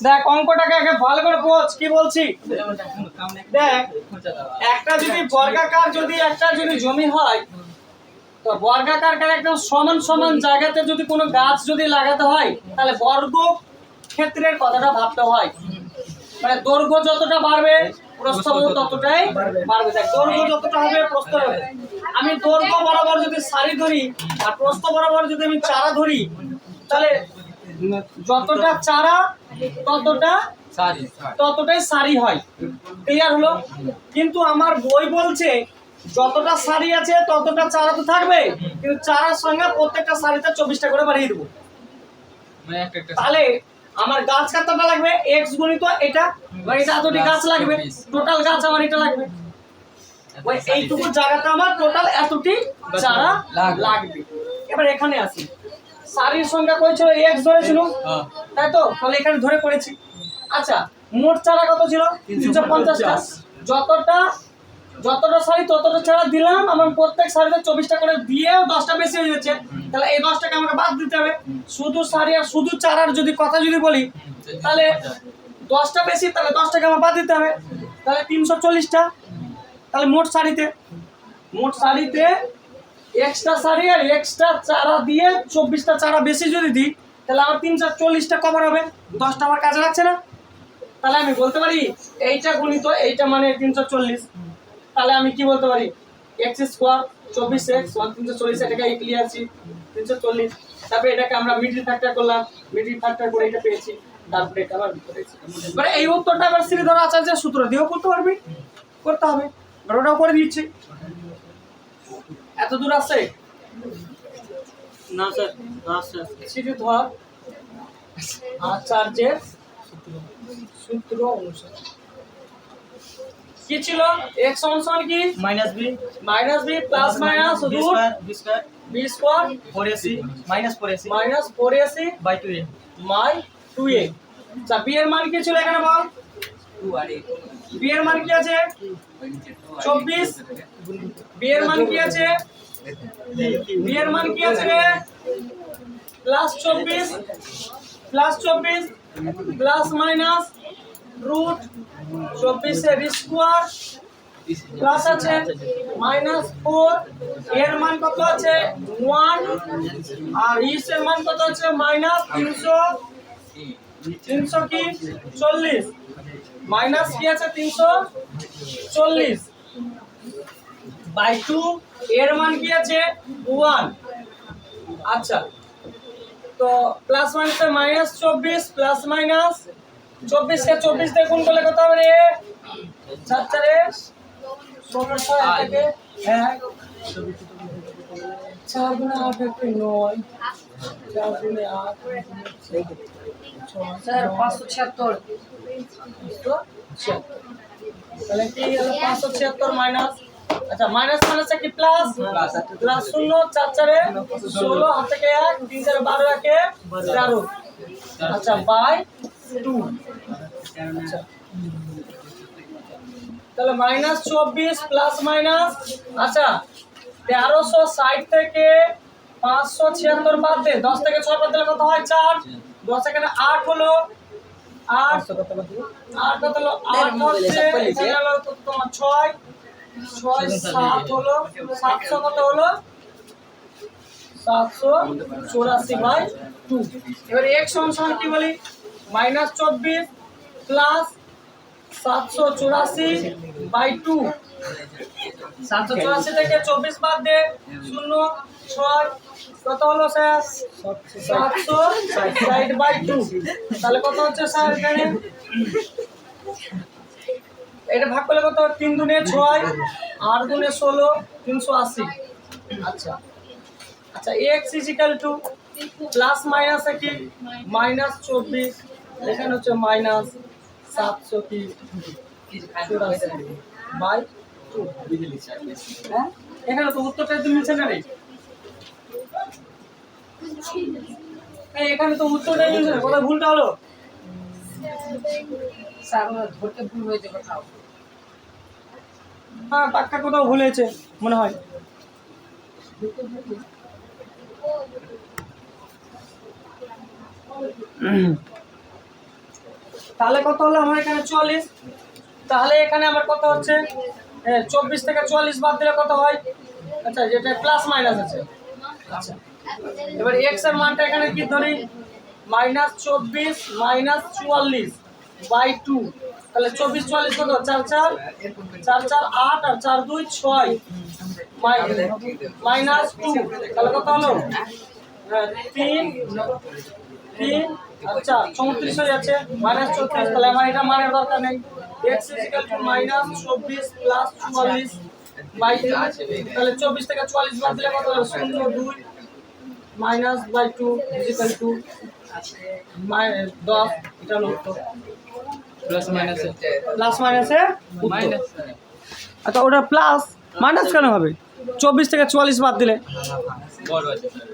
দেখ অঙ্কটাকে আগে ভালো করে বোঝ কি বলছি। দেখ একটা যদি বর্গাকার যদি একটা যদি জমি হয়, তো বর্গাকার একদম সমান সমান জায়গাতে যদি কোনো গাছ যদি লাগাতে হয়, তাহলে বর্গ ক্ষেত্রের কথাটা ভাবতে হয়। মানে দৈর্ঘ্য যতটা বাড়বে প্রস্থ ততটাই বাড়বে। দেখ দৈর্ঘ্য যতটা হবে প্রস্থ হবে। আমি দৈর্ঘ্য বরাবর যদি সারি ধরি আর প্রস্থ বরাবর যদি আমি চারা ধরি, তাহলে যতটা চারা ততটাই সারি হয়। ক্লিয়ার হলো? কিন্তু আমার বই বলছে যতটা সারি আছে ততটা চারা তো থাকবে, কিন্তু চারার সঙ্গে প্রত্যেকটা সারিতে 24টা করে বাড়িয়ে দেবো। তাহলে আমার গাছ কতটা লাগবে? x গুণিত এটা, এটা এতটি গাছ লাগবে, টোটাল গাছ আমার এটা লাগবে। ওই এইটুকু জায়গাটা আমার টোটাল এতটি চারা লাগবে। এবার এখানে আসি, সারির সংখ্যা কত ছিল? x ধরেছিল, তাই তো? তাহলে এখানে ধরে পড়েছি। আচ্ছা, মোট চারা কত ছিল? 350টা। যতটা সারি ততটা চারা দিলাম, আমার প্রত্যেক সারিতে 24টা করে দিয়েও 10টা বেশি হয়ে যাচ্ছে। তাহলে এই 10টাকে আমাকে বাদ দিতে হবে। শুধু সারি আর শুধু চারার যদি কথা যদি বলি, তাহলে 10টা বেশি, তাহলে 10টাকে আমার বাদ দিতে হবে। তাহলে 340টা। তাহলে মোট সারিতে এক্সট্রা সারি আর এক্সট্রা চারা দিয়ে 24টা চারা বেশি যদি দিই, তাহলে আমার 340টা কভার হবে। 10টা আমার কাজে লাগছে না। তাহলে আমি বলতে পারি এইটা গুণিত এইটা মানে 340। তাহলে আমি কি বলতে পারি? x স্কয়ার 24x 340, এটাকে লিখে আছি 340। তারপরে এটাকে আমরা মিডল ফ্যাক্টর করলাম, মিডল ফ্যাক্টর করে এটা পেয়েছি। তারপরে এটা আবার করেছি। মানে এই উত্তরটা আবার শ্রীধর আচার্যের সূত্র দিয়েও করতে পারবি, করতে হবে। ওটাও করে দিচ্ছি। এত দূর আছে না স্যার, না স্যার। শ্রীধর আচার্যের সূত্র অনুসারে কি ছিল? x সমান কি? Minus B plus minus root b square 4ac minus 4ac minus 4ac by 2a by 2a। আচ্ছা, b এর মান কি ছিল এখানে বল? 2 আর a b এর মান কি আছে? 24। b এর মান কি আছে? b এর মান কি আছে রে? প্লাস 24 প্লাস মাইনাস রুট 24 এর স্কয়ার প্লাস আছে মাইনাস 4। এর মান কত আছে? 1। আর ইস এর মান কত আছে? মাইনাস 300 কি 40 মাইনাস কি আছে? 340 বাই 2। এর মান কি আছে? 1। আচ্ছা, তো প্লাস মাইনাসে মাইনাস 24 প্লাস মাইনাস 24 কে 24 দিয়ে গুণ করলে কত হবে রে? 4 4 16 থেকে 1 4 গুণে 8 থেকে 9 4 গুণে 8 স্যার 576। তাহলে কি হলো? 576 মাইনাস, আচ্ছা মাইনাস মাইনাস কি প্লাস? প্লাস 0 4 4 16 হাত থেকে 1 3 4 12 একে 13। আচ্ছা বাই 2। আচ্ছা তাহলে মাইনাস 24 প্লাস মাইনাস, আচ্ছা 1360 থেকে 576 বাদ দে, 10 থেকে 6 বাদ দিলে কত হয়? 4। 10 এখানে 8 হলো, 8 কত হলো? 8 হচ্ছে এখানে হলো তোমার 6 7 হলো 700 কত হলো? 784 বাই 2। এবার x সমান কি বলি? Minus 24 plus 784 by 2। 784 থেকে 24 বাদ দে, 0 6 কত হলো স্যার? 760 বাই 2। তাহলে কত হচ্ছে স্যার এখানে? এটা ভাগ করলে কত? 3 দুনে 6 8 দুনে 16 380। আচ্ছা আচ্ছা, x is equal to plus minus কি মাইনাস 24, এখানে হচ্ছে মাইনাস 700 কি 84 বাই 2। হ্যাঁ, এখানে তো উত্তরটা একদম মিলছে না রে। এখানে তো উত্তরটা মিলছে না, কোথায় ভুলটা হলো? স্যার ধরতে ভুল হয়েছে কোথাও। হ্যাঁ, টাকা কোথাও ভুল হয়েছে মনে হয়। তাহলে কত হলো আমার এখানে 44। তাহলে এখানে আমার কত হচ্ছে 24 থেকে 44 বাদ দিলে কত হয়? আচ্ছা যেটা প্লাস মাইনাস আছে। আচ্ছা এবার এক্স এর মানটা এখানে কি ধরি, -24 -44/2। তাহলে 24 44 কত, 4 4 4 4 8 আর 4 2 6 -2। তাহলে কত হলো 3 3 আর 4 34 হয়ে যাচ্ছে, -34। তাহলে আমার এটা মানের দরকার নেই। x -24 + 44/2। তাহলে 24 থেকে 44 বাদ দিলে কত হলো, 0 2 -/2 = -10। এটা হলো উত্তর। প্লাস মাইনাস প্লাস মাইনাসে মাইনাস। আচ্ছা ওটা প্লাস মাইনাস কেন হবে? 24 থেকে 44 বাদ দিলে বড় আছে স্যার।